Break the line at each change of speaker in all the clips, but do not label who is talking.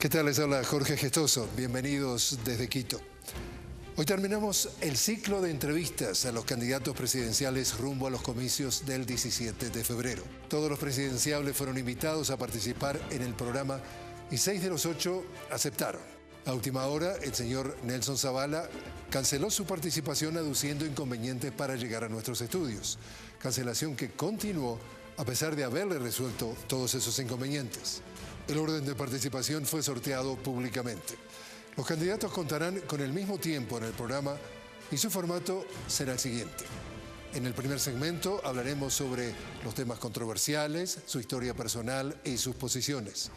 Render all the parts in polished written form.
¿Qué tal? Les habla Jorge Gestoso. Bienvenidos desde Quito. Hoy terminamos el ciclo de entrevistas a los candidatos presidenciales rumbo a los comicios del 17 de febrero. Todos los presidenciables fueron invitados a participar en el programa y 6 de los 8 aceptaron. A última hora, el señor Nelson Zabala canceló su participación aduciendo inconvenientes para llegar a nuestros estudios. Cancelación que continuó a pesar de haberle resuelto todos esos inconvenientes. El orden de participación fue sorteado públicamente. Los candidatos contarán con el mismo tiempo en el programa y su formato será el siguiente. En el primer segmento hablaremos sobre los temas controversiales, su historia personal y sus posiciones.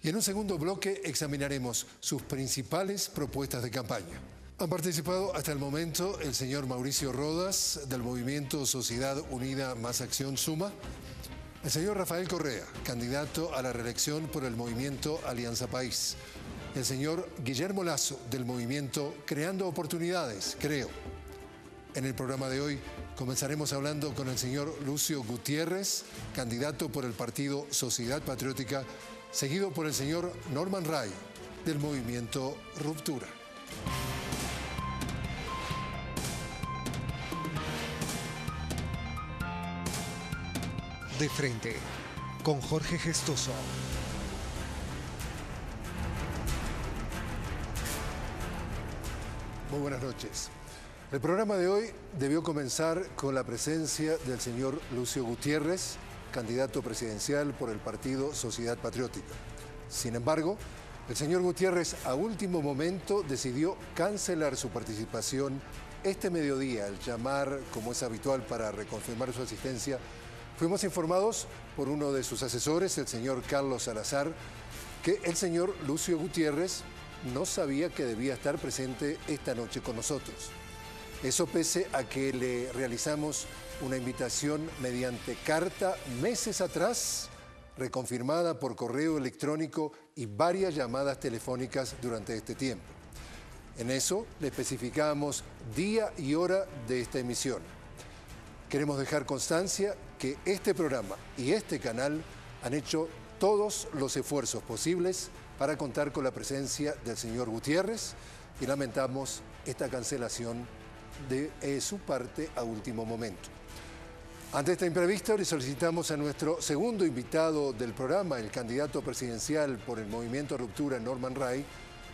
Y en un segundo bloque examinaremos sus principales propuestas de campaña. Han participado hasta el momento el señor Mauricio Rodas del movimiento Sociedad Unida Más Acción Suma, el señor Rafael Correa, candidato a la reelección por el movimiento Alianza País. El señor Guillermo Lasso, del movimiento Creando Oportunidades, Creo. En el programa de hoy comenzaremos hablando con el señor Lucio Gutiérrez, candidato por el partido Sociedad Patriótica, seguido por el señor Norman Ray, del movimiento Ruptura.
De frente, con Jorge Gestoso.
Muy buenas noches. El programa de hoy debió comenzar con la presencia del señor Lucio Gutiérrez, candidato presidencial por el partido Sociedad Patriótica. Sin embargo, el señor Gutiérrez a último momento decidió cancelar su participación este mediodía. Al llamar, como es habitual, para reconfirmar su asistencia, fuimos informados por uno de sus asesores, el señor Carlos Salazar, que el señor Lucio Gutiérrez no sabía que debía estar presente esta noche con nosotros. Eso pese a que le realizamos una invitación mediante carta meses atrás, reconfirmada por correo electrónico y varias llamadas telefónicas durante este tiempo. En eso le especificábamos día y hora de esta emisión. Queremos dejar constancia que este programa y este canal han hecho todos los esfuerzos posibles para contar con la presencia del señor Gutiérrez y lamentamos esta cancelación de su parte a último momento. Ante esta imprevista, le solicitamos a nuestro segundo invitado del programa, el candidato presidencial por el movimiento Ruptura, Norman Ray,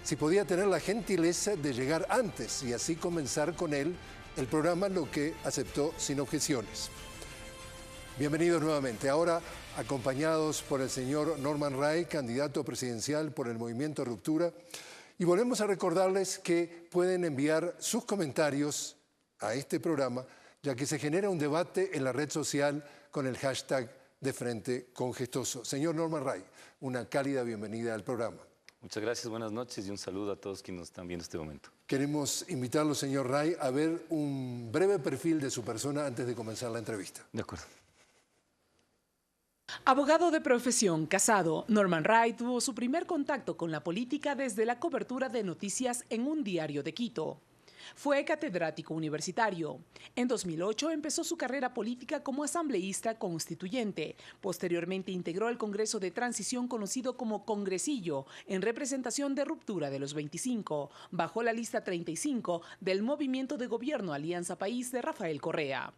si podía tener la gentileza de llegar antes y así comenzar con él el programa, lo que aceptó sin objeciones. Bienvenidos nuevamente. Ahora acompañados por el señor Norman Ray, candidato presidencial por el movimiento Ruptura. Y volvemos a recordarles que pueden enviar sus comentarios a este programa, ya que se genera un debate en la red social con el hashtag De Frente con Gestoso. Señor Norman Ray, una cálida bienvenida al programa.
Muchas gracias, buenas noches y un saludo a todos quienes nos están viendo en este momento.
Queremos invitarlo, señor Ray, a ver un breve perfil de su persona antes de comenzar la entrevista.
De acuerdo.
Abogado de profesión, casado, Norman Ray tuvo su primer contacto con la política desde la cobertura de noticias en un diario de Quito. Fue catedrático universitario. En 2008 empezó su carrera política como asambleísta constituyente. Posteriormente integró el Congreso de Transición conocido como Congresillo, en representación de Ruptura de los 25, bajo la lista 35 del Movimiento de Gobierno Alianza País de Rafael Correa.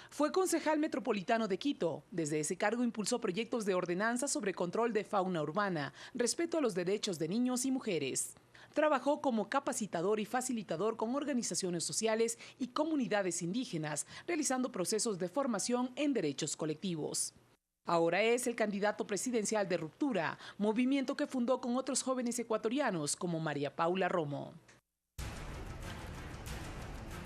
Fue concejal metropolitano de Quito. Desde ese cargo impulsó proyectos de ordenanza sobre control de fauna urbana, respeto a los derechos de niños y mujeres. Trabajó como capacitador y facilitador con organizaciones sociales y comunidades indígenas, realizando procesos de formación en derechos colectivos. Ahora es el candidato presidencial de Ruptura, movimiento que fundó con otros jóvenes ecuatorianos como María Paula Romo.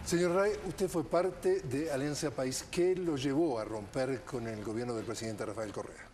Señor Ray, usted fue parte de Alianza País. ¿Qué lo llevó a romper con el gobierno del presidente Rafael Correa?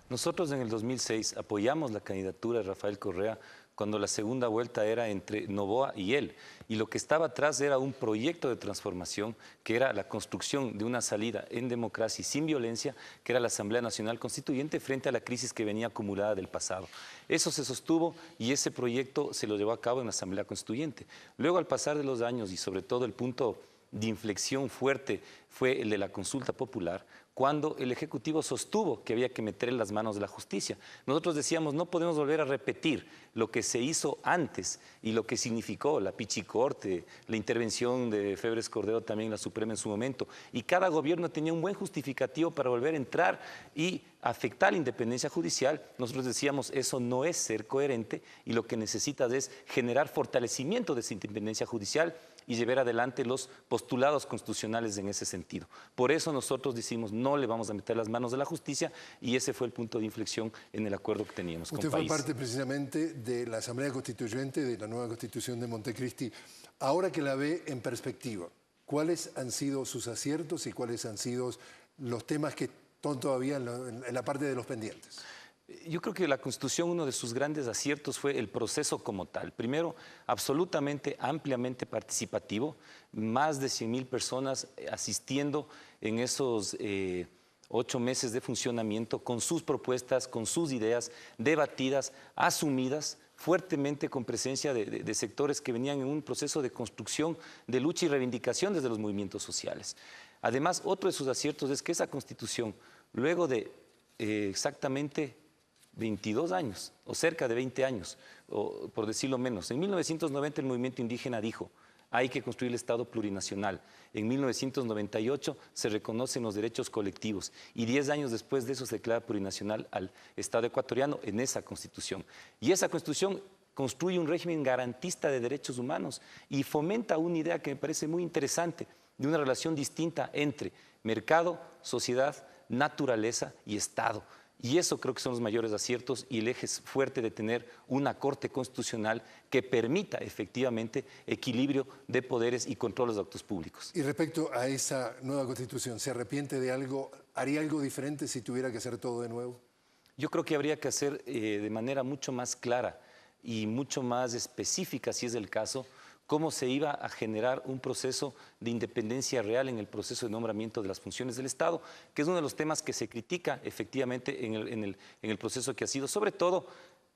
Nosotros en el 2006 apoyamos la candidatura de Rafael Correa cuando la segunda vuelta era entre Noboa y él. Y lo que estaba atrás era un proyecto de transformación que era la construcción de una salida en democracia y sin violencia, que era la Asamblea Nacional Constituyente frente a la crisis que venía acumulada del pasado. Eso se sostuvo y ese proyecto se lo llevó a cabo en la Asamblea Constituyente. Luego, al pasar de los años y sobre todo el punto de inflexión fuerte fue el de la consulta popular, cuando el Ejecutivo sostuvo que había que meter en las manos de la justicia. Nosotros decíamos, no podemos volver a repetir lo que se hizo antes y lo que significó la Pichicorte, la intervención de Febres Cordero, también la Suprema en su momento. Y cada gobierno tenía un buen justificativo para volver a entrar y afectar la independencia judicial. Nosotros decíamos, eso no es ser coherente y lo que necesitas es generar fortalecimiento de esa independencia judicial y llevar adelante los postulados constitucionales en ese sentido. Por eso nosotros decimos, no le vamos a meter las manos de la justicia, y ese fue el punto de inflexión en el acuerdo que teníamos con
Usted
País.
fue parte precisamente de la Asamblea Constituyente de la nueva Constitución de Montecristi. Ahora que la ve en perspectiva, ¿cuáles han sido sus aciertos y cuáles han sido los temas que están todavía en la parte de los pendientes?
Yo creo que la Constitución, uno de sus grandes aciertos fue el proceso como tal. Primero, absolutamente, ampliamente participativo, más de 100,000 personas asistiendo en esos 8 meses de funcionamiento, con sus propuestas, con sus ideas debatidas, asumidas, fuertemente con presencia de sectores que venían en un proceso de construcción, de lucha y reivindicación desde los movimientos sociales. Además, otro de sus aciertos es que esa Constitución, luego de exactamente 22 años, o cerca de 20 años, o por decirlo menos. En 1990 el movimiento indígena dijo, hay que construir el Estado plurinacional. En 1998 se reconocen los derechos colectivos y 10 años después de eso se declara plurinacional al Estado ecuatoriano en esa Constitución. Y esa Constitución construye un régimen garantista de derechos humanos y fomenta una idea que me parece muy interesante, de una relación distinta entre mercado, sociedad, naturaleza y Estado. Y eso creo que son los mayores aciertos y el eje es fuerte de tener una Corte Constitucional que permita efectivamente equilibrio de poderes y control de los actos públicos.
Y respecto a esa nueva Constitución, ¿se arrepiente de algo? ¿Haría algo diferente si tuviera que hacer todo de nuevo?
Yo creo que habría que hacer de manera mucho más clara y mucho más específica, si es el caso, cómo se iba a generar un proceso de independencia real en el proceso de nombramiento de las funciones del Estado, que es uno de los temas que se critica efectivamente en el proceso que ha sido, sobre todo,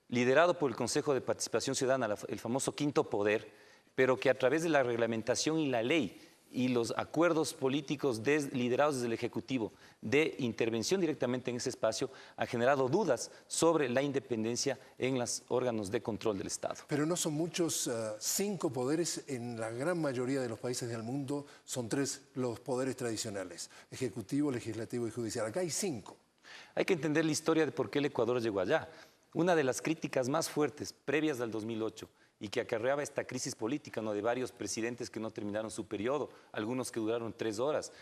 liderado por el Consejo de Participación Ciudadana, el famoso quinto poder, pero que a través de la reglamentación y la ley y los acuerdos políticos liderados desde el Ejecutivo de intervención directamente en ese espacio ha generado dudas sobre la independencia en los órganos de control del Estado.
Pero no son muchos, 5 poderes en la gran mayoría de los países del mundo, son 3 los poderes tradicionales, ejecutivo, legislativo y judicial. Acá hay 5.
Hay que entender la historia de por qué el Ecuador llegó allá. Una de las críticas más fuertes previas al 2008 y que acarreaba esta crisis política, ¿no?, de varios presidentes que no terminaron su periodo, algunos que duraron 3 horas,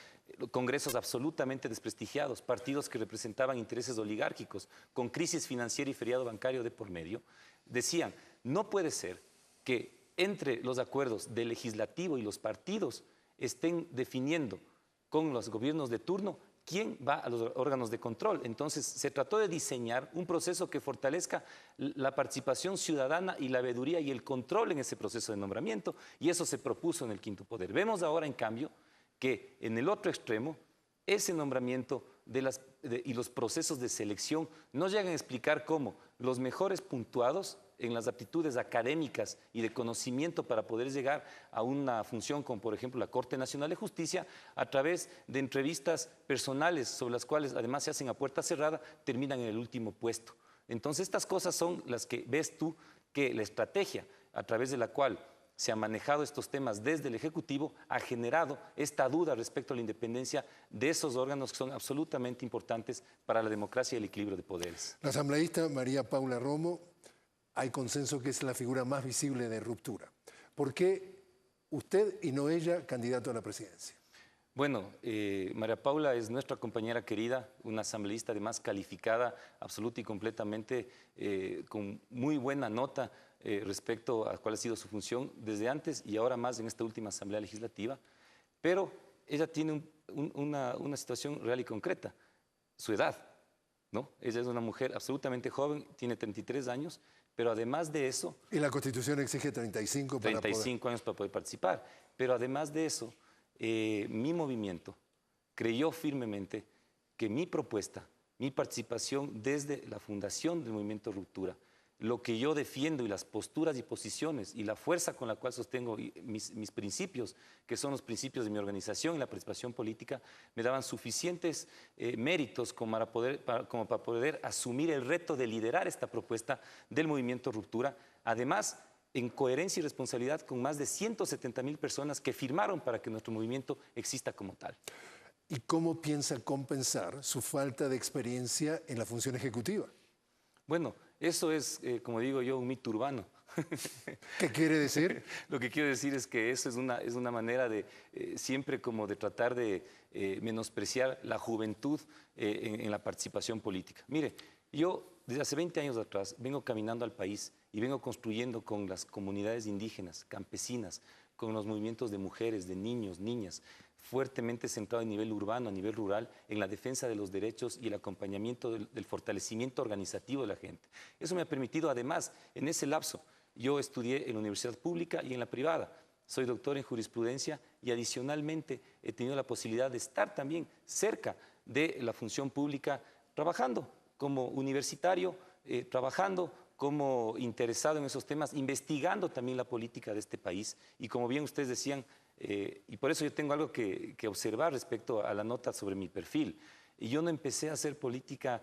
congresos absolutamente desprestigiados, partidos que representaban intereses oligárquicos, con crisis financiera y feriado bancario de por medio, decían, no puede ser que entre los acuerdos del legislativo y los partidos estén definiendo con los gobiernos de turno quién va a los órganos de control. Entonces, se trató de diseñar un proceso que fortalezca la participación ciudadana y la veeduría y el control en ese proceso de nombramiento, y eso se propuso en el quinto poder. Vemos ahora, en cambio, que en el otro extremo, ese nombramiento y los procesos de selección no llegan a explicar cómo los mejores puntuados en las aptitudes académicas y de conocimiento para poder llegar a una función como, por ejemplo, la Corte Nacional de Justicia, a través de entrevistas personales sobre las cuales además se hacen a puerta cerrada, terminan en el último puesto. Entonces, estas cosas son las que ves tú que la estrategia a través de la cual se han manejado estos temas desde el Ejecutivo ha generado esta duda respecto a la independencia de esos órganos que son absolutamente importantes para la democracia y el equilibrio de poderes.
La asambleísta María Paula Romo, hay consenso que es la figura más visible de ruptura. ¿Por qué usted y no ella candidato a la presidencia?
Bueno, María Paula es nuestra compañera querida, una asambleísta además calificada absoluta y completamente con muy buena nota respecto a cuál ha sido su función desde antes y ahora más en esta última asamblea legislativa, pero ella tiene una situación real y concreta, su edad, ¿no? Ella es una mujer absolutamente joven, tiene 33 años, pero además de eso...
Y la Constitución exige 35 para
35 años para poder participar, pero además de eso, mi movimiento creyó firmemente que mi propuesta, mi participación desde la fundación del Movimiento Ruptura, lo que yo defiendo y las posturas y posiciones y la fuerza con la cual sostengo mis principios, que son los principios de mi organización y la participación política, me daban suficientes méritos como para poder asumir el reto de liderar esta propuesta del movimiento Ruptura. Además, en coherencia y responsabilidad con más de 170.000 personas que firmaron para que nuestro movimiento exista como tal.
¿Y cómo piensa compensar su falta de experiencia en la función ejecutiva?
Bueno, eso es, como digo yo, un mito urbano.
¿Qué quiere decir?
Lo que quiero decir es que eso es una manera de siempre como de tratar de menospreciar la juventud en la participación política. Mire, yo desde hace 20 años atrás vengo caminando al país y vengo construyendo con las comunidades indígenas, campesinas, con los movimientos de mujeres, de niños, niñas, fuertemente centrado a nivel urbano, a nivel rural, en la defensa de los derechos y el acompañamiento del fortalecimiento organizativo de la gente. Eso me ha permitido, además, en ese lapso, yo estudié en la universidad pública y en la privada. Soy doctor en jurisprudencia y adicionalmente he tenido la posibilidad de estar también cerca de la función pública, trabajando como universitario, trabajando como interesado en esos temas, investigando también la política de este país. Y como bien ustedes decían, y por eso yo tengo algo que observar respecto a la nota sobre mi perfil. Y yo no empecé a hacer política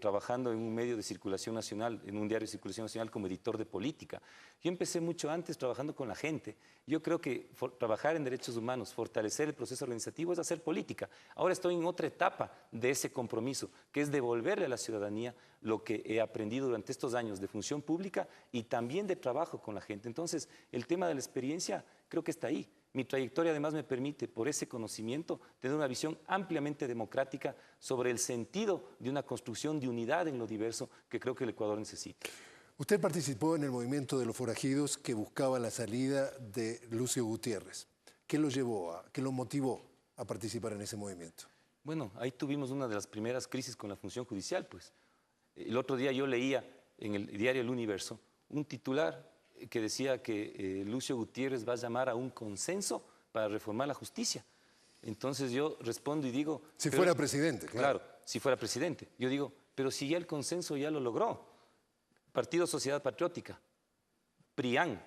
trabajando en un medio de circulación nacional, en un diario de circulación nacional como editor de política. Yo empecé mucho antes trabajando con la gente. Yo creo que trabajar en derechos humanos, fortalecer el proceso organizativo es hacer política. Ahora estoy en otra etapa de ese compromiso, que es devolverle a la ciudadanía lo que he aprendido durante estos años de función pública y también de trabajo con la gente. Entonces, el tema de la experiencia creo que está ahí. Mi trayectoria además me permite, por ese conocimiento, tener una visión ampliamente democrática sobre el sentido de una construcción de unidad en lo diverso que creo que el Ecuador necesita.
Usted participó en el movimiento de los forajidos que buscaba la salida de Lucio Gutiérrez. ¿Qué lo llevó, qué lo motivó a participar en ese movimiento?
Bueno, ahí tuvimos una de las primeras crisis con la función judicial, pues. El otro día yo leía en el diario El Universo un titular que decía que Lucio Gutiérrez va a llamar a un consenso para reformar la justicia. Entonces yo respondo y digo...
Si fuera presidente, claro.
Claro, si fuera presidente. Yo digo, pero si ya el consenso ya lo logró. Partido Sociedad Patriótica, PRIAN,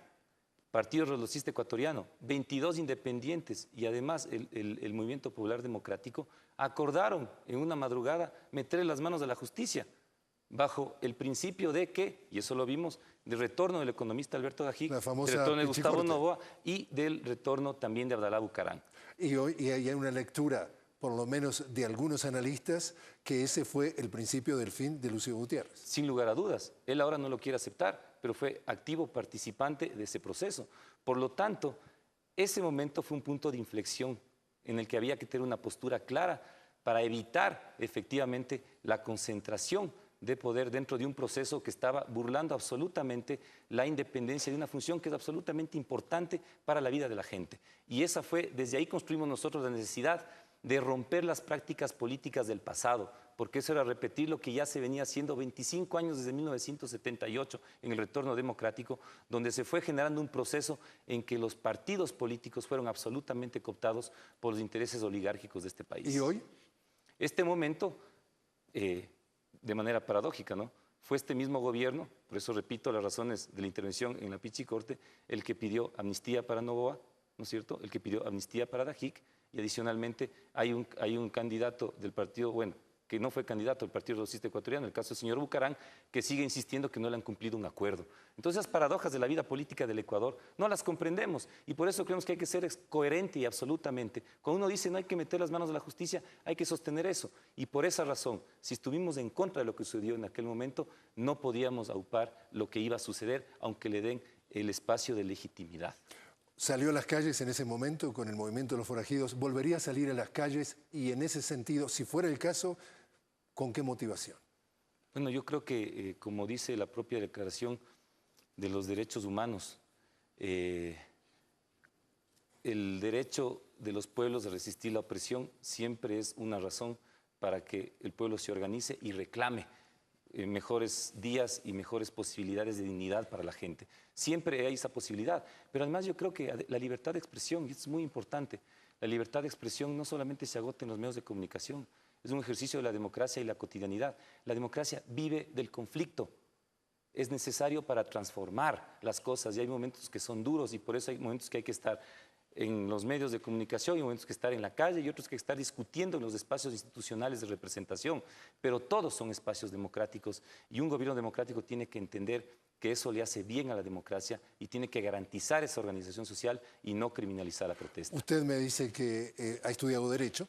Partido Relocista Ecuatoriano, 22 independientes y además el Movimiento Popular Democrático acordaron en una madrugada meterle las manos a la justicia bajo el principio de que, y eso lo vimos, del retorno del economista Alberto Dajic, del retorno de Gustavo Noboa y del retorno también de Abdalá Bucaram.
Y hoy hay una lectura, por lo menos de algunos analistas, que ese fue el principio del fin de Lucio Gutiérrez.
Sin lugar a dudas. Él ahora no lo quiere aceptar, pero fue activo participante de ese proceso. Por lo tanto, ese momento fue un punto de inflexión en el que había que tener una postura clara para evitar efectivamente la concentración de poder dentro de un proceso que estaba burlando absolutamente la independencia de una función que es absolutamente importante para la vida de la gente. Y esa fue, desde ahí construimos nosotros la necesidad de romper las prácticas políticas del pasado, porque eso era repetir lo que ya se venía haciendo 25 años desde 1978 en el retorno democrático, donde se fue generando un proceso en que los partidos políticos fueron absolutamente cooptados por los intereses oligárquicos de este país.
¿Y hoy?
Este momento... de manera paradójica, ¿no? Fue este mismo gobierno, por eso repito las razones de la intervención en la Pichicorte, el que pidió amnistía para Noboa, ¿no es cierto?, el que pidió amnistía para Dajic, y adicionalmente hay un candidato del partido, bueno, que no fue candidato del Partido Socialista Ecuatoriano, el caso del señor Bucaram, que sigue insistiendo que no le han cumplido un acuerdo. Entonces, esas paradojas de la vida política del Ecuador no las comprendemos y por eso creemos que hay que ser coherente y absolutamente. Cuando uno dice no hay que meter las manos a la justicia, hay que sostener eso. Y por esa razón, si estuvimos en contra de lo que sucedió en aquel momento, no podíamos aupar lo que iba a suceder, aunque le den el espacio de legitimidad.
Salió a las calles en ese momento con el movimiento de los forajidos. ¿Volvería a salir a las calles? Y en ese sentido, si fuera el caso, ¿con qué motivación?
Bueno, yo creo que, como dice la propia Declaración de los Derechos Humanos, el derecho de los pueblos a resistir la opresión siempre es una razón para que el pueblo se organice y reclame mejores días y mejores posibilidades de dignidad para la gente. Siempre hay esa posibilidad, pero además yo creo que la libertad de expresión, y esto es muy importante, la libertad de expresión no solamente se agota en los medios de comunicación, es un ejercicio de la democracia y la cotidianidad. La democracia vive del conflicto. es necesario para transformar las cosas y hay momentos que son duros y por eso hay momentos que hay que estar en los medios de comunicación y momentos que estar en la calle y otros que estar discutiendo en los espacios institucionales de representación, pero todos son espacios democráticos y un gobierno democrático tiene que entender que eso le hace bien a la democracia y tiene que garantizar esa organización social y no criminalizar la protesta.
Usted me dice que ha estudiado Derecho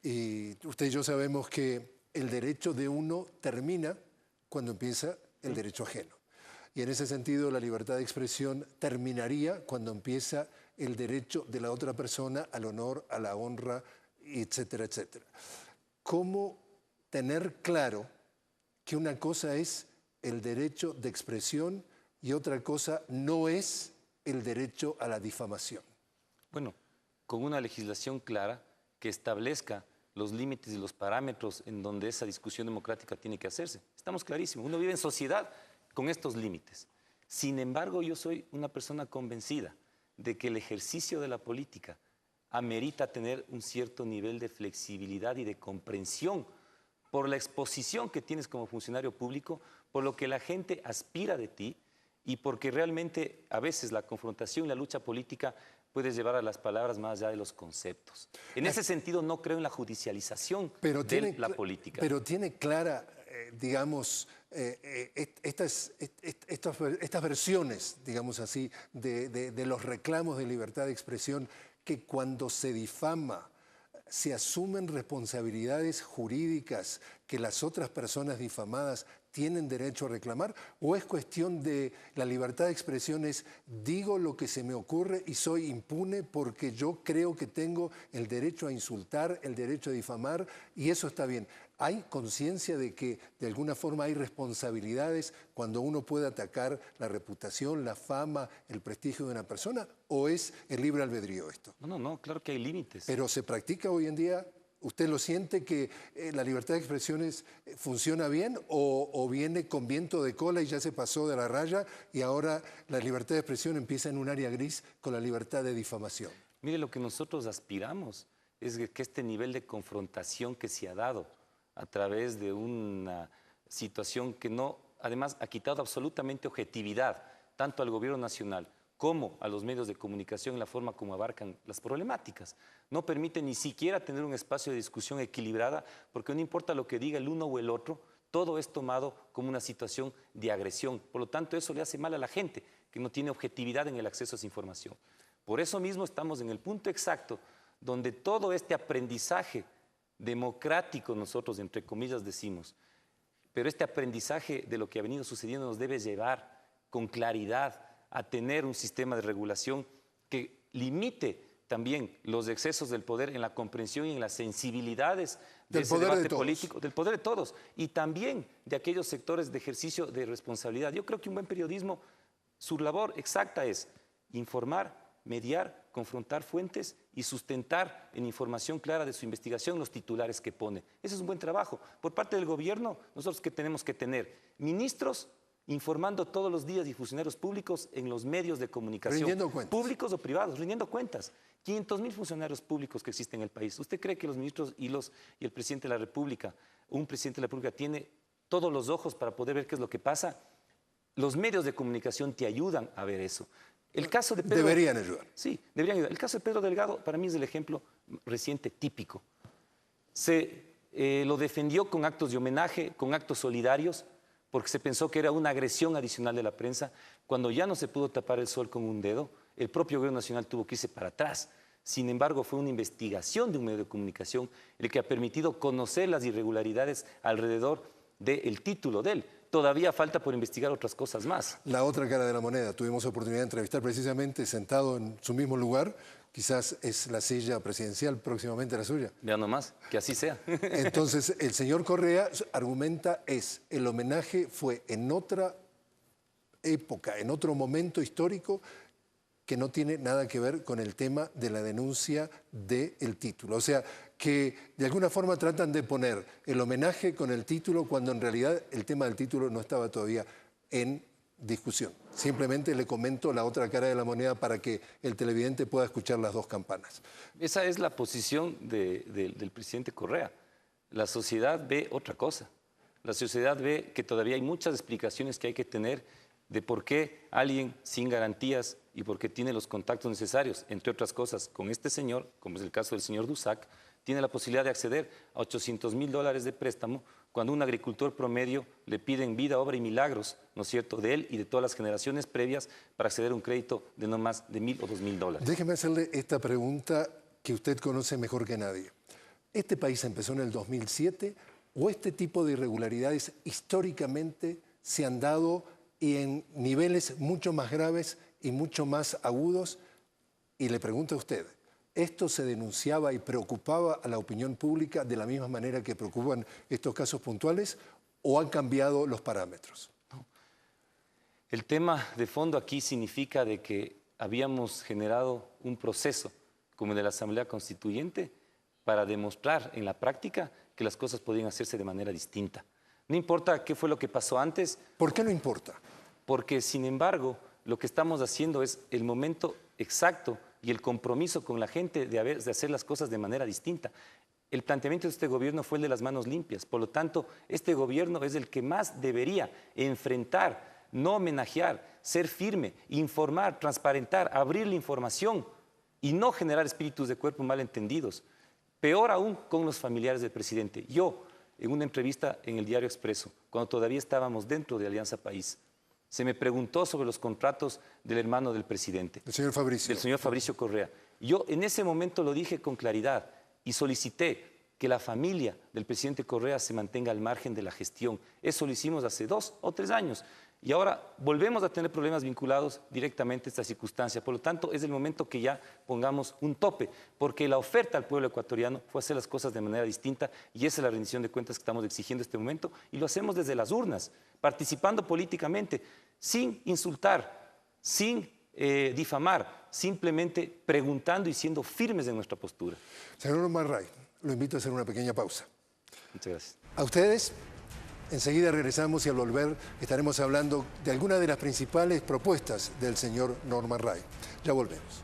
y usted y yo sabemos que el derecho de uno termina cuando empieza el derecho ajeno. Y en ese sentido la libertad de expresión terminaría cuando empieza el derecho de la otra persona al honor, a la honra, etcétera, etcétera. ¿Cómo tener claro que una cosa es el derecho de expresión y otra cosa no es el derecho a la difamación?
Bueno, con una legislación clara que establezca los límites y los parámetros en donde esa discusión democrática tiene que hacerse. Estamos clarísimos, uno vive en sociedad con estos límites. Sin embargo, yo soy una persona convencida de que el ejercicio de la política amerita tener un cierto nivel de flexibilidad y de comprensión por la exposición que tienes como funcionario público, por lo que la gente aspira de ti y porque realmente a veces la confrontación y la lucha política puedes llevar a las palabras más allá de los conceptos. En ese sentido no creo en la judicialización de la política.
Pero tiene clara, digamos, estas versiones, digamos así, de los reclamos de libertad de expresión, que cuando se difama se asumen responsabilidades jurídicas que las otras personas difamadas tienen derecho a reclamar, o es cuestión de la libertad de expresión es digo lo que se me ocurre y soy impune porque yo creo que tengo el derecho a insultar, el derecho a difamar y eso está bien? ¿Hay conciencia de que de alguna forma hay responsabilidades cuando uno puede atacar la reputación, la fama, el prestigio de una persona, o es el libre albedrío esto?
No, claro que hay límites.
Pero se practica hoy en día. ¿Usted lo siente que la libertad de expresiones funciona bien o viene con viento de cola y ya se pasó de la raya y ahora la libertad de expresión empieza en un área gris con la libertad de difamación?
Mire, lo que nosotros aspiramos es que este nivel de confrontación que se ha dado a través de una situación que no, además, ha quitado absolutamente objetividad tanto al gobierno nacional como a los medios de comunicación en la forma como abarcan las problemáticas. No permite ni siquiera tener un espacio de discusión equilibrada, porque no importa lo que diga el uno o el otro, todo es tomado como una situación de agresión. Por lo tanto, eso le hace mal a la gente, que no tiene objetividad en el acceso a esa información. Por eso mismo estamos en el punto exacto donde todo este aprendizaje democrático, nosotros entre comillas decimos, pero este aprendizaje de lo que ha venido sucediendo nos debe llevar con claridad a tener un sistema de regulación que limite también los excesos del poder en la comprensión y en las sensibilidades de ese debate político, del poder de todos, y también de aquellos sectores de ejercicio de responsabilidad. Yo creo que un buen periodismo, su labor exacta es informar, mediar, confrontar fuentes y sustentar en información clara de su investigación los titulares que pone. Ese es un buen trabajo. Por parte del gobierno, nosotros que tenemos que tener ministros informando todos los días y funcionarios públicos en los medios de comunicación, públicos o privados, rindiendo cuentas. 500.000 funcionarios públicos que existen en el país. ¿Usted cree que los ministros y el presidente de la República, un presidente de la República tiene todos los ojos para poder ver qué es lo que pasa? Los medios de comunicación te ayudan a ver eso. El caso de Pedro,
deberían ayudar.
Sí, deberían ayudar. El caso de Pedro Delgado para mí es el ejemplo reciente típico. Lo defendió con actos de homenaje, con actos solidarios, porque se pensó que era una agresión adicional de la prensa. Cuando ya no se pudo tapar el sol con un dedo, el propio gobierno nacional tuvo que irse para atrás. Sin embargo, fue una investigación de un medio de comunicación el que ha permitido conocer las irregularidades alrededor del título de él. Todavía falta por investigar otras cosas más.
La otra cara de la moneda, tuvimos oportunidad de entrevistar precisamente sentado en su mismo lugar, quizás es la silla presidencial, próximamente la suya.
Ya nomás, que así sea.
Entonces, el señor Correa argumenta el homenaje fue en otra época, en otro momento histórico que no tiene nada que ver con el tema de la denuncia del título. O sea, que de alguna forma tratan de poner el homenaje con el título cuando en realidad el tema del título no estaba todavía en discusión. Simplemente le comento la otra cara de la moneda para que el televidente pueda escuchar las dos campanas.
Esa es la posición del presidente Correa. La sociedad ve otra cosa. La sociedad ve que todavía hay muchas explicaciones que hay que tener de por qué alguien sin garantías y por qué tiene los contactos necesarios, entre otras cosas, con este señor, como es el caso del señor Dusac, tiene la posibilidad de acceder a $800.000 de préstamo cuando un agricultor promedio le piden vida, obra y milagros, ¿no es cierto?, de él y de todas las generaciones previas para acceder a un crédito de no más de $1.000 o $2.000.
Déjeme hacerle esta pregunta que usted conoce mejor que nadie. ¿Este país empezó en el 2007 o este tipo de irregularidades históricamente se han dado y en niveles mucho más graves y mucho más agudos? Y le pregunto a usted, ¿esto se denunciaba y preocupaba a la opinión pública de la misma manera que preocupan estos casos puntuales o han cambiado los parámetros?
El tema de fondo aquí significa de que habíamos generado un proceso como el de la Asamblea Constituyente para demostrar en la práctica que las cosas podían hacerse de manera distinta. No importa qué fue lo que pasó antes.
¿Por qué no importa?
Porque, sin embargo, lo que estamos haciendo es el momento exacto y el compromiso con la gente de hacer las cosas de manera distinta. El planteamiento de este gobierno fue el de las manos limpias. Por lo tanto, este gobierno es el que más debería enfrentar, no homenajear, ser firme, informar, transparentar, abrir la información y no generar espíritus de cuerpo malentendidos. Peor aún con los familiares del presidente. Yo, en una entrevista en el Diario Expreso, cuando todavía estábamos dentro de Alianza País, se me preguntó sobre los contratos del hermano del presidente.
El señor Fabricio.
Del señor Fabricio Correa. Yo en ese momento lo dije con claridad y solicité que la familia del presidente Correa se mantenga al margen de la gestión. Eso lo hicimos hace 2 o 3 años. Y ahora volvemos a tener problemas vinculados directamente a esta circunstancia. Por lo tanto, es el momento que ya pongamos un tope, porque la oferta al pueblo ecuatoriano fue hacer las cosas de manera distinta y esa es la rendición de cuentas que estamos exigiendo en este momento y lo hacemos desde las urnas, participando políticamente, sin insultar, sin difamar, simplemente preguntando y siendo firmes en nuestra postura.
Señor Norman Ray, lo invito a hacer una pequeña pausa.
Muchas gracias.
A ustedes, enseguida regresamos y al volver estaremos hablando de algunas de las principales propuestas del señor Norman Ray. Ya volvemos.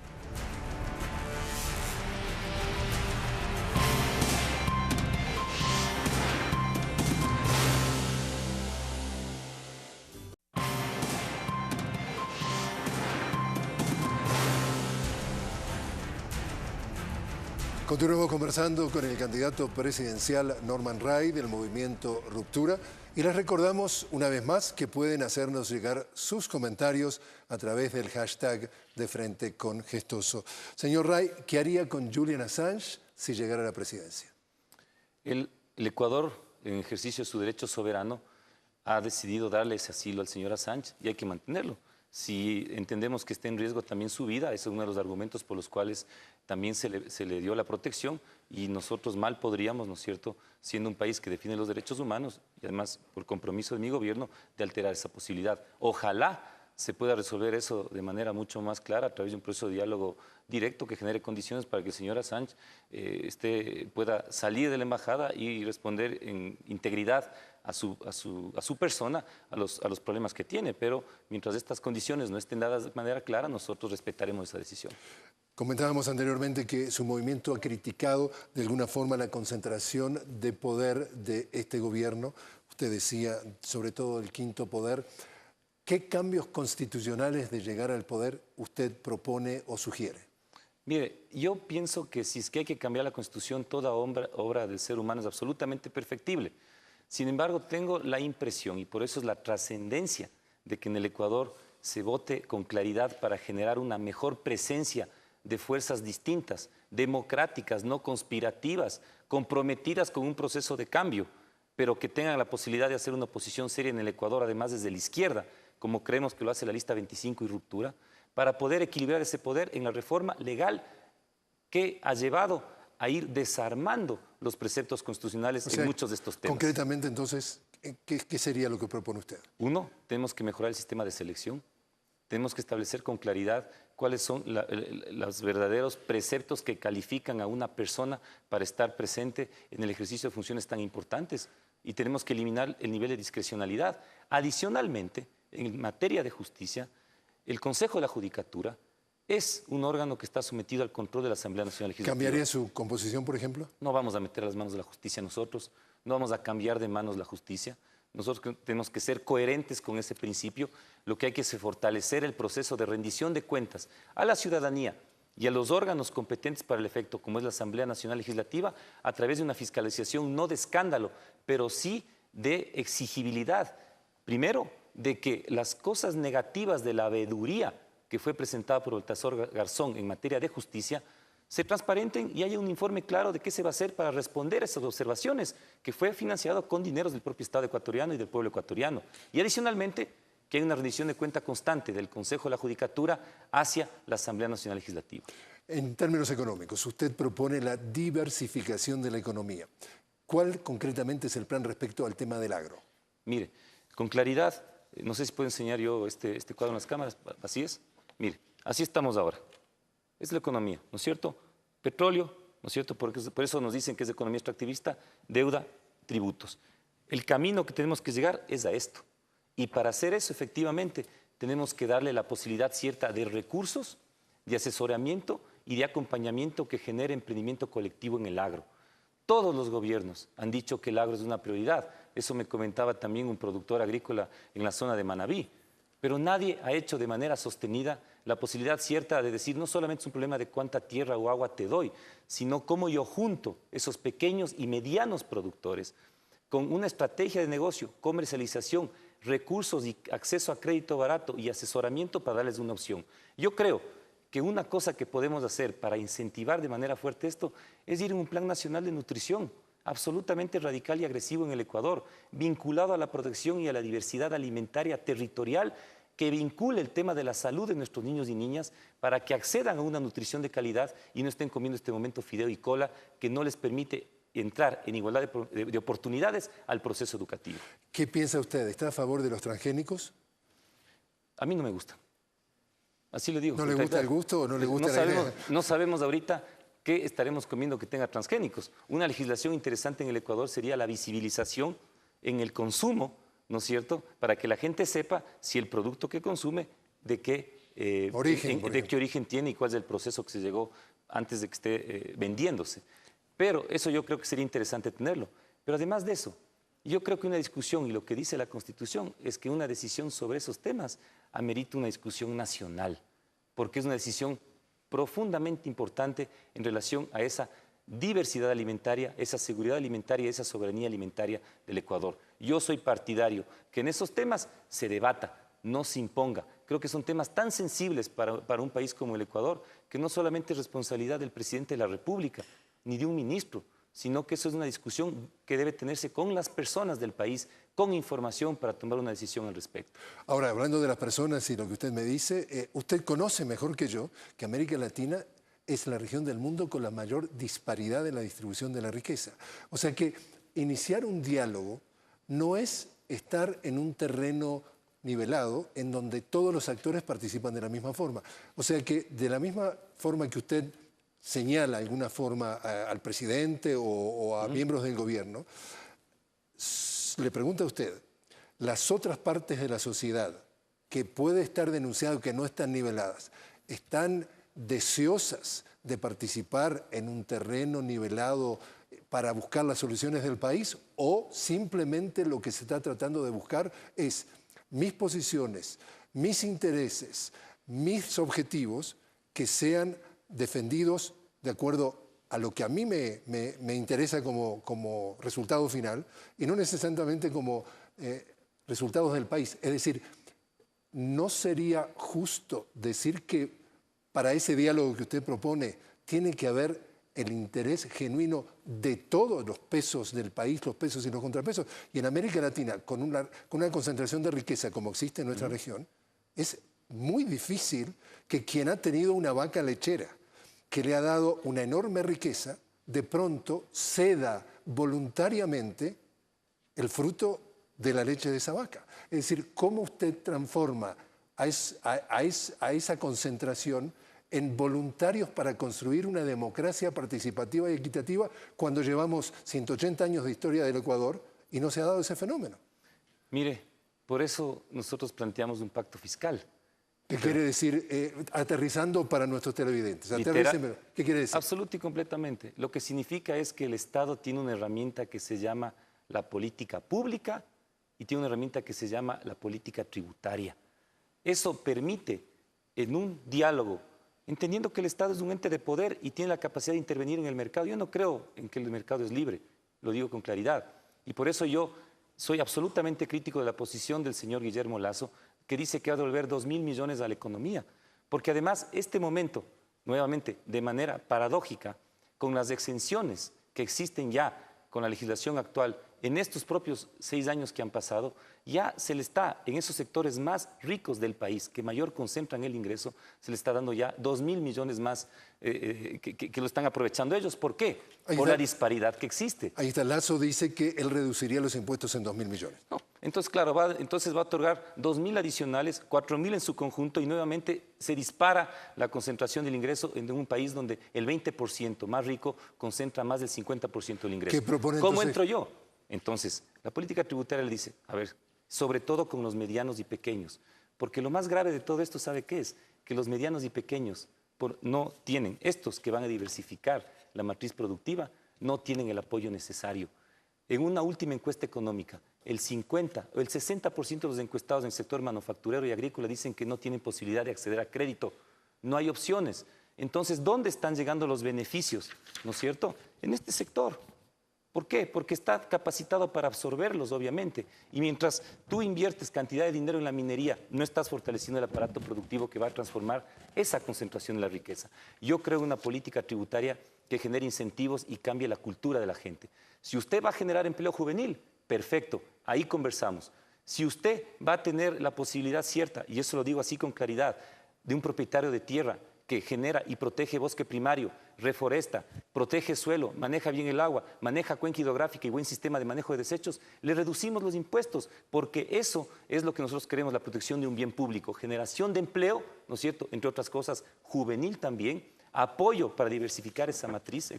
Continuamos conversando con el candidato presidencial Norman Ray del movimiento Ruptura y les recordamos una vez más que pueden hacernos llegar sus comentarios a través del hashtag de Frente con Gestoso. Señor Ray, ¿qué haría con Julian Assange si llegara a la presidencia?
El Ecuador, en ejercicio de su derecho soberano, ha decidido darle ese asilo al señor Assange y hay que mantenerlo. Si entendemos que está en riesgo también su vida, ese es uno de los argumentos por los cuales también se le dio la protección y nosotros mal podríamos, ¿no es cierto?, siendo un país que defiende los derechos humanos y además por compromiso de mi gobierno de alterar esa posibilidad. Ojalá se pueda resolver eso de manera mucho más clara a través de un proceso de diálogo directo que genere condiciones para que el señor Assange pueda salir de la embajada y responder en integridad a su persona, a los problemas que tiene. Pero mientras estas condiciones no estén dadas de manera clara, nosotros respetaremos esa decisión.
Comentábamos anteriormente que su movimiento ha criticado de alguna forma la concentración de poder de este gobierno. Usted decía, sobre todo el quinto poder. ¿Qué cambios constitucionales de llegar al poder usted propone o sugiere?
Mire, yo pienso que si es que hay que cambiar la Constitución, toda obra del ser humano es absolutamente perfectible. Sin embargo, tengo la impresión, y por eso es la trascendencia, de que en el Ecuador se vote con claridad para generar una mejor presencia de fuerzas distintas, democráticas, no conspirativas, comprometidas con un proceso de cambio, pero que tengan la posibilidad de hacer una oposición seria en el Ecuador, además desde la izquierda, como creemos que lo hace la lista 25 y Ruptura, para poder equilibrar ese poder en la reforma legal que ha llevado a ir desarmando los preceptos constitucionales en muchos de estos temas.
Concretamente, entonces, ¿qué sería lo que propone usted?
Uno, tenemos que mejorar el sistema de selección. Tenemos que establecer con claridad cuáles son los verdaderos preceptos que califican a una persona para estar presente en el ejercicio de funciones tan importantes. Y tenemos que eliminar el nivel de discrecionalidad. Adicionalmente, en materia de justicia, el Consejo de la Judicatura es un órgano que está sometido al control de la Asamblea Nacional Legislativa.
¿Cambiaría su composición, por ejemplo?
No vamos a meter las manos de la justicia nosotros. no vamos a cambiar de manos la justicia. Nosotros tenemos que ser coherentes con ese principio. Lo que hay que es fortalecer el proceso de rendición de cuentas a la ciudadanía y a los órganos competentes para el efecto, como es la Asamblea Nacional Legislativa, a través de una fiscalización no de escándalo, pero sí de exigibilidad. Primero, de que las cosas negativas de la veeduría que fue presentada por Baltasar Garzón en materia de justicia se transparenten y haya un informe claro de qué se va a hacer para responder a esas observaciones, que fue financiado con dineros del propio Estado ecuatoriano y del pueblo ecuatoriano. Y adicionalmente, que hay una rendición de cuenta constante del Consejo de la Judicatura hacia la Asamblea Nacional Legislativa.
En términos económicos, usted propone la diversificación de la economía. ¿Cuál concretamente es el plan respecto al tema del agro?
Mire, con claridad, no sé si puedo enseñar yo este cuadro en las cámaras, así es. Mire, así estamos ahora. Es la economía, ¿no es cierto? Petróleo, ¿no es cierto? Por eso nos dicen que es economía extractivista, deuda, tributos. El camino que tenemos que llegar es a esto. Y para hacer eso, efectivamente, tenemos que darle la posibilidad cierta de recursos, de asesoramiento y de acompañamiento que genere emprendimiento colectivo en el agro. Todos los gobiernos han dicho que el agro es una prioridad. Eso me comentaba también un productor agrícola en la zona de Manabí. Pero nadie ha hecho de manera sostenida la posibilidad cierta de decir no solamente es un problema de cuánta tierra o agua te doy, sino cómo yo junto esos pequeños y medianos productores con una estrategia de negocio, comercialización, recursos y acceso a crédito barato y asesoramiento para darles una opción. Yo creo que una cosa que podemos hacer para incentivar de manera fuerte esto es ir en un plan nacional de nutrición, absolutamente radical y agresivo en el Ecuador, vinculado a la protección y a la diversidad alimentaria territorial, que vincule el tema de la salud de nuestros niños y niñas para que accedan a una nutrición de calidad y no estén comiendo este momento fideo y cola que no les permite entrar en igualdad de oportunidades al proceso educativo.
¿Qué piensa usted? ¿Está a favor de los transgénicos?
A mí no me gusta. Así le digo.
¿No le gusta el gusto o no le gusta la idea?
No sabemos ahorita qué estaremos comiendo que tenga transgénicos. Una legislación interesante en el Ecuador sería la visibilización en el consumo, ¿no es cierto?, para que la gente sepa si el producto que consume, de qué origen tiene y cuál es el proceso que se llegó antes de que esté vendiéndose. Pero eso yo creo que sería interesante tenerlo. Pero además de eso, yo creo que una discusión, y lo que dice la Constitución, es que una decisión sobre esos temas amerita una discusión nacional, porque es una decisión profundamente importante en relación a esa diversidad alimentaria, esa seguridad alimentaria, esa soberanía alimentaria del Ecuador. Yo soy partidario que en esos temas se debata, no se imponga. Creo que son temas tan sensibles para un país como el Ecuador que no solamente es responsabilidad del presidente de la República ni de un ministro, sino que eso es una discusión que debe tenerse con las personas del país, con información para tomar una decisión al respecto.
Ahora, hablando de las personas y lo que usted me dice, usted conoce mejor que yo que América Latina es la región del mundo con la mayor disparidad en la distribución de la riqueza. O sea que iniciar un diálogo no es estar en un terreno nivelado en donde todos los actores participan de la misma forma. O sea que de la misma forma que usted señala de alguna forma al presidente o a miembros del gobierno, le pregunta a usted, las otras partes de la sociedad que puede estar denunciado que no están niveladas, ¿están deseosas de participar en un terreno nivelado para buscar las soluciones del país? ¿O simplemente lo que se está tratando de buscar es mis posiciones, mis intereses, mis objetivos que sean defendidos de acuerdo a lo que a mí me interesa como resultado final y no necesariamente como resultados del país? Es decir, ¿no sería justo decir que para ese diálogo que usted propone tiene que haber el interés genuino de todos los pesos del país, los pesos y los contrapesos? Y en América Latina, con una concentración de riqueza como existe en nuestra región, es muy difícil que quien ha tenido una vaca lechera que le ha dado una enorme riqueza, de pronto ceda voluntariamente el fruto de la leche de esa vaca. Es decir, ¿cómo usted transforma a esa concentración en voluntarios para construir una democracia participativa y equitativa cuando llevamos 180 años de historia del Ecuador y no se ha dado ese fenómeno?
Mire, por eso nosotros planteamos un pacto fiscal.
¿Qué quiere decir, aterrizando para nuestros televidentes? ¿Qué quiere decir?
Absoluto y completamente. Lo que significa es que el Estado tiene una herramienta que se llama la política pública y tiene una herramienta que se llama la política tributaria. Eso permite, en un diálogo, entendiendo que el Estado es un ente de poder y tiene la capacidad de intervenir en el mercado. Yo no creo en que el mercado es libre, lo digo con claridad. Y por eso yo soy absolutamente crítico de la posición del señor Guillermo Lasso, que dice que va a devolver 2.000 millones a la economía. Porque además, este momento, nuevamente, de manera paradójica, con las exenciones que existen ya con la legislación actual, en estos propios 6 años que han pasado, ya se le está, en esos sectores más ricos del país, que mayor concentran el ingreso, se le está dando ya 2.000 millones más que lo están aprovechando ellos. ¿Por qué? Por la disparidad que existe.
Ahí está, Lasso dice que él reduciría los impuestos en 2.000 millones.
No, entonces, claro, va a otorgar 2.000 adicionales, 4.000 en su conjunto y nuevamente se dispara la concentración del ingreso en un país donde el 20% más rico concentra más del 50% del ingreso.
¿Qué propone,
¿Cómo
entonces?
entro yo? Entonces, la política tributaria le dice, a ver, sobre todo con los medianos y pequeños, porque lo más grave de todo esto, ¿sabe qué es? Que los medianos y pequeños no tienen, estos que van a diversificar la matriz productiva, no tienen el apoyo necesario. En una última encuesta económica, el 50 o el 60% de los encuestados en el sector manufacturero y agrícola dicen que no tienen posibilidad de acceder a crédito. No hay opciones. Entonces, ¿dónde están llegando los beneficios? ¿No es cierto? En este sector. ¿Por qué? Porque está capacitado para absorberlos, obviamente. Y mientras tú inviertes cantidad de dinero en la minería, no estás fortaleciendo el aparato productivo que va a transformar esa concentración de la riqueza. Yo creo en una política tributaria que genere incentivos y cambie la cultura de la gente. Si usted va a generar empleo juvenil, perfecto, ahí conversamos. Si usted va a tener la posibilidad cierta, y eso lo digo así con claridad, de un propietario de tierra que genera y protege bosque primario, reforesta, protege suelo, maneja bien el agua, maneja cuenca hidrográfica y buen sistema de manejo de desechos, le reducimos los impuestos, porque eso es lo que nosotros queremos, la protección de un bien público, generación de empleo, ¿no es cierto?, entre otras cosas, juvenil también, apoyo para diversificar esa matriz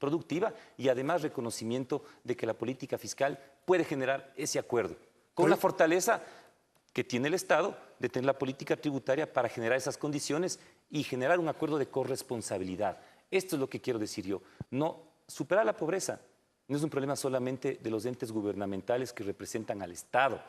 productiva y además reconocimiento de que la política fiscal puede generar ese acuerdo, con la fortaleza que tiene el Estado de tener la política tributaria para generar esas condiciones y generar un acuerdo de corresponsabilidad. Esto es lo que quiero decir yo. No, superar la pobreza no es un problema solamente de los entes gubernamentales que representan al Estado,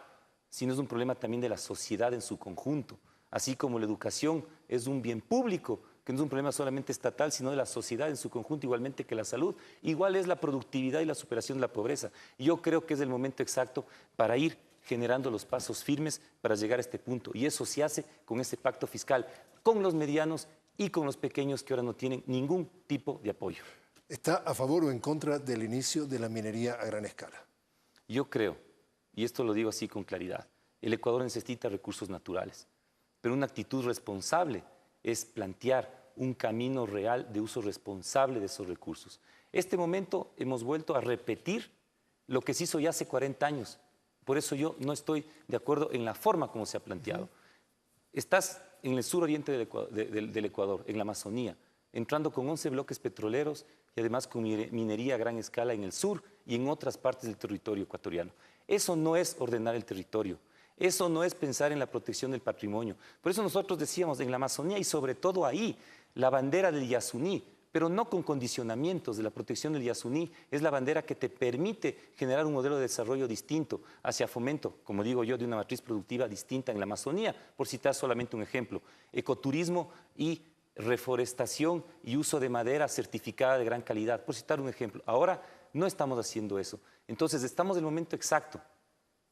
sino es un problema también de la sociedad en su conjunto. Así como la educación es un bien público, que no es un problema solamente estatal, sino de la sociedad en su conjunto, igualmente que la salud. Igual es la productividad y la superación de la pobreza. Y yo creo que es el momento exacto para ir generando los pasos firmes para llegar a este punto. Y eso se hace con ese pacto fiscal, con los medianos y con los pequeños que ahora no tienen ningún tipo de apoyo.
¿Está a favor o en contra del inicio de la minería a gran escala?
Yo creo, y esto lo digo así con claridad, el Ecuador necesita recursos naturales, pero una actitud responsable es plantear un camino real de uso responsable de esos recursos. Este momento hemos vuelto a repetir lo que se hizo ya hace 40 años. Por eso yo no estoy de acuerdo en la forma como se ha planteado. Estás en el suroriente del Ecuador, en la Amazonía, entrando con 11 bloques petroleros y además con minería a gran escala en el sur y en otras partes del territorio ecuatoriano. Eso no es ordenar el territorio. Eso no es pensar en la protección del patrimonio. Por eso nosotros decíamos, en la Amazonía y sobre todo ahí, la bandera del Yasuní, pero no con condicionamientos de la protección del Yasuní, es la bandera que te permite generar un modelo de desarrollo distinto hacia fomento, como digo yo, de una matriz productiva distinta en la Amazonía, por citar solamente un ejemplo. Ecoturismo y reforestación y uso de madera certificada de gran calidad, por citar un ejemplo. Ahora no estamos haciendo eso. Entonces estamos en el momento exacto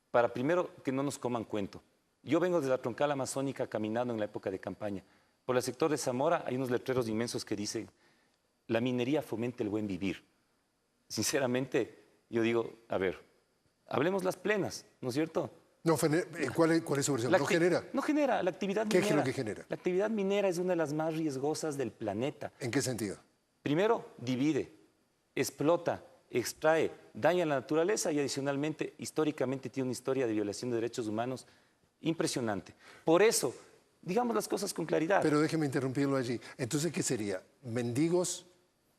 para primero que no nos coman cuento. Yo vengo de la troncal amazónica caminando en la época de campaña. Por el sector de Zamora hay unos letreros inmensos que dicen: la minería fomenta el buen vivir. Sinceramente, yo digo, a ver, hablemos las plenas, ¿no es cierto?
No, ¿cuál es su versión? ¿No genera?
No genera, la actividad
¿Qué
minera.
es lo que genera?
La actividad minera es una de las más riesgosas del planeta.
¿En qué sentido?
Primero, divide, explota, extrae, daña la naturaleza y adicionalmente, históricamente, tiene una historia de violación de derechos humanos impresionante. Por eso, digamos las cosas con claridad.
Pero déjeme interrumpirlo allí. Entonces, ¿qué sería? ¿Mendigos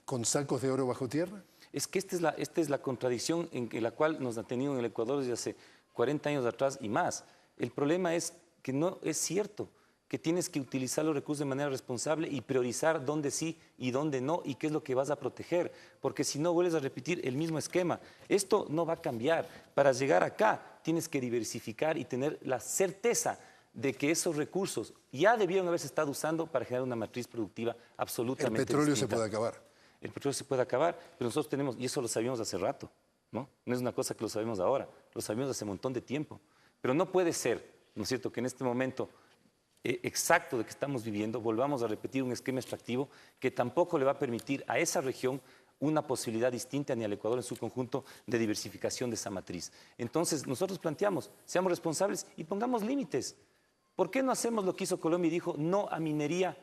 con sacos de oro bajo tierra?
Es que esta es la contradicción en la cual nos ha tenido en el Ecuador desde hace 40 años atrás y más. El problema es que no es cierto que tienes que utilizar los recursos de manera responsable y priorizar dónde sí y dónde no y qué es lo que vas a proteger, porque si no vuelves a repetir el mismo esquema. Esto no va a cambiar. Para llegar acá tienes que diversificar y tener la certeza de que esos recursos ya debieron haberse estado usando para generar una matriz productiva absolutamente
El petróleo
distinta.
se puede acabar.
El petróleo se puede acabar, pero nosotros tenemos, y eso lo sabíamos hace rato, ¿no? No es una cosa que lo sabemos ahora, lo sabíamos hace un montón de tiempo. Pero no puede ser, ¿no es cierto?, que en este momento exacto de que estamos viviendo volvamos a repetir un esquema extractivo que tampoco le va a permitir a esa región una posibilidad distinta ni al Ecuador en su conjunto de diversificación de esa matriz. Entonces, nosotros planteamos, seamos responsables y pongamos límites. ¿Por qué no hacemos lo que hizo Colombia y dijo no a minería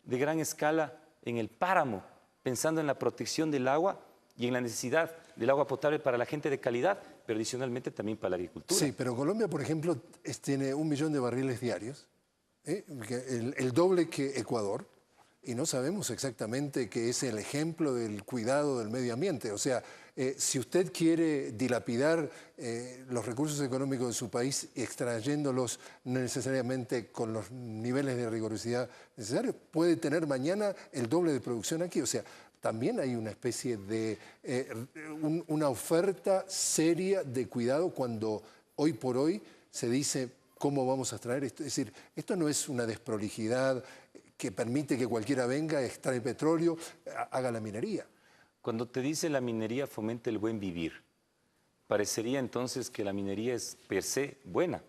de gran escala en el páramo, pensando en la protección del agua y en la necesidad del agua potable para la gente de calidad, pero adicionalmente también para la agricultura?
Sí, pero Colombia, por ejemplo, tiene 1 millón de barriles diarios, el doble que Ecuador, y no sabemos exactamente qué es el ejemplo del cuidado del medio ambiente. O sea, si usted quiere dilapidar los recursos económicos de su país extrayéndolos no necesariamente con los niveles de rigurosidad necesarios, puede tener mañana el doble de producción aquí. O sea, también hay una especie de una oferta seria de cuidado cuando hoy por hoy se dice cómo vamos a extraer esto. Es decir, esto no es una desprolijidad que permite que cualquiera venga, extrae petróleo, haga la minería.
Cuando te dice la minería fomenta el buen vivir, parecería entonces que la minería es per se buena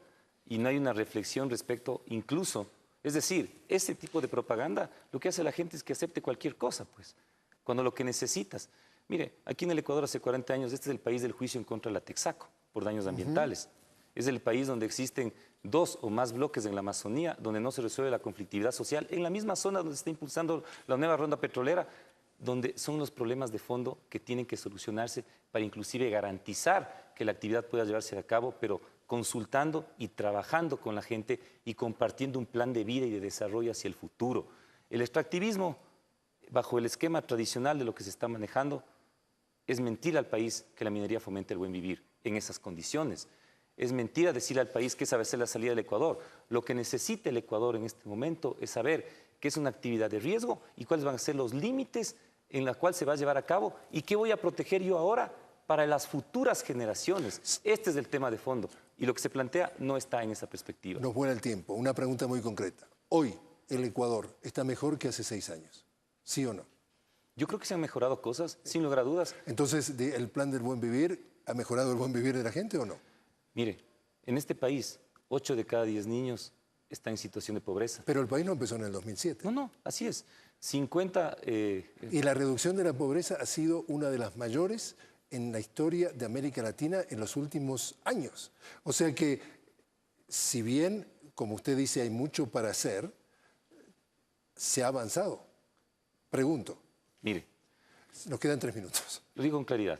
y no hay una reflexión respecto incluso, es decir, ese tipo de propaganda lo que hace la gente es que acepte cualquier cosa, pues, cuando lo que necesitas. Mire, aquí en el Ecuador hace 40 años, este es el país del juicio en contra de la Texaco por daños ambientales. Es el país donde existen 2 o más bloques en la Amazonía, donde no se resuelve la conflictividad social, en la misma zona donde se está impulsando la nueva ronda petrolera, donde son los problemas de fondo que tienen que solucionarse para inclusive garantizar que la actividad pueda llevarse a cabo, pero consultando y trabajando con la gente y compartiendo un plan de vida y de desarrollo hacia el futuro. El extractivismo, bajo el esquema tradicional de lo que se está manejando, es mentir al país que la minería fomenta el buen vivir en esas condiciones. Es mentira decirle al país que esa va a ser la salida del Ecuador. Lo que necesita el Ecuador en este momento es saber qué es una actividad de riesgo y cuáles van a ser los límites en los cuales se va a llevar a cabo y qué voy a proteger yo ahora para las futuras generaciones. Este es el tema de fondo y lo que se plantea no está en esa perspectiva.
Nos vuela el tiempo. Una pregunta muy concreta. Hoy el Ecuador está mejor que hace 6 años, ¿sí o no?
Yo creo que se han mejorado cosas, sin lugar a dudas.
Entonces, ¿el plan del buen vivir ha mejorado el buen vivir de la gente o no?
Mire, en este país, 8 de cada 10 niños están en situación de pobreza.
Pero el país no empezó en el 2007.
No, así es. 50...
Y la reducción de la pobreza ha sido una de las mayores en la historia de América Latina en los últimos años. O sea que, si bien, como usted dice, hay mucho para hacer, se ha avanzado. Pregunto.
Mire.
Nos quedan 3 minutos.
Lo digo con claridad.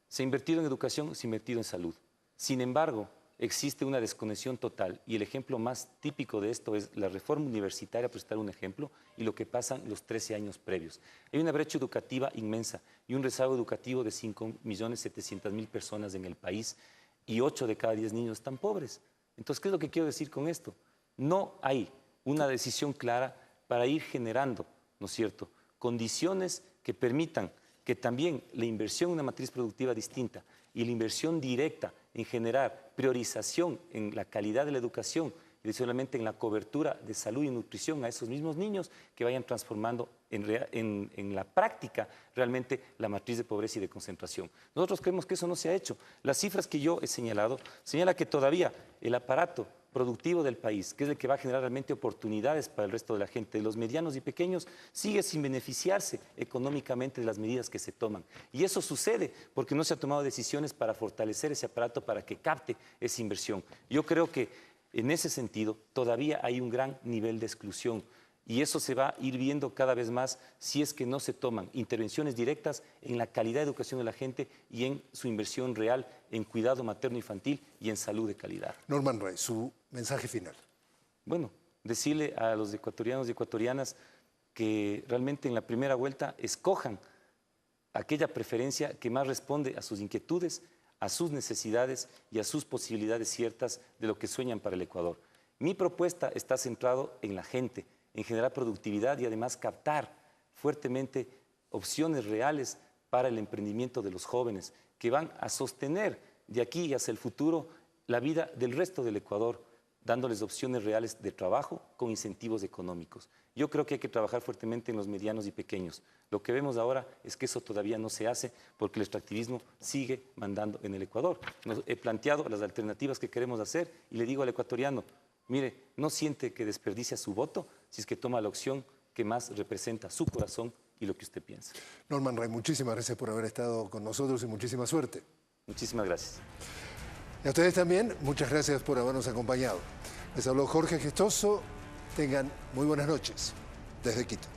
Se ha invertido en educación, se ha invertido en salud. Sin embargo, existe una desconexión total y el ejemplo más típico de esto es la reforma universitaria, por citar un ejemplo, y lo que pasa en los 13 años previos. Hay una brecha educativa inmensa y un rezago educativo de 5.700.000 personas en el país y 8 de cada 10 niños están pobres. Entonces, ¿qué es lo que quiero decir con esto? No hay una decisión clara para ir generando, ¿no es cierto?, condiciones que permitan que también la inversión en una matriz productiva distinta y la inversión directa en generar priorización en la calidad de la educación y adicionalmente en la cobertura de salud y nutrición a esos mismos niños que vayan transformando en la práctica realmente la matriz de pobreza y de concentración. Nosotros creemos que eso no se ha hecho. Las cifras que yo he señalado señala que todavía el aparato productivo del país, que es el que va a generar realmente oportunidades para el resto de la gente, de los medianos y pequeños, sigue sin beneficiarse económicamente de las medidas que se toman. Y eso sucede porque no se han tomado decisiones para fortalecer ese aparato para que capte esa inversión. Yo creo que en ese sentido todavía hay un gran nivel de exclusión y eso se va a ir viendo cada vez más si es que no se toman intervenciones directas en la calidad de educación de la gente y en su inversión real en cuidado materno-infantil y en salud de calidad.
Norman Ray, su mensaje final.
Bueno, decirle a los ecuatorianos y ecuatorianas que realmente en la primera vuelta escojan aquella preferencia que más responde a sus inquietudes, a sus necesidades y a sus posibilidades ciertas de lo que sueñan para el Ecuador. Mi propuesta está centrada en la gente, en generar productividad y además captar fuertemente opciones reales para el emprendimiento de los jóvenes que van a sostener de aquí hacia el futuro la vida del resto del Ecuador, dándoles opciones reales de trabajo con incentivos económicos. Yo creo que hay que trabajar fuertemente en los medianos y pequeños. Lo que vemos ahora es que eso todavía no se hace porque el extractivismo sigue mandando en el Ecuador. He planteado las alternativas que queremos hacer y le digo al ecuatoriano, mire, no siente que desperdicia su voto si es que toma la opción que más representa su corazón y lo que usted piensa.
Norman Ray, muchísimas gracias por haber estado con nosotros y muchísima suerte.
Muchísimas gracias.
Y a ustedes también, muchas gracias por habernos acompañado. Les habló Jorge Gestoso. Tengan muy buenas noches desde Quito.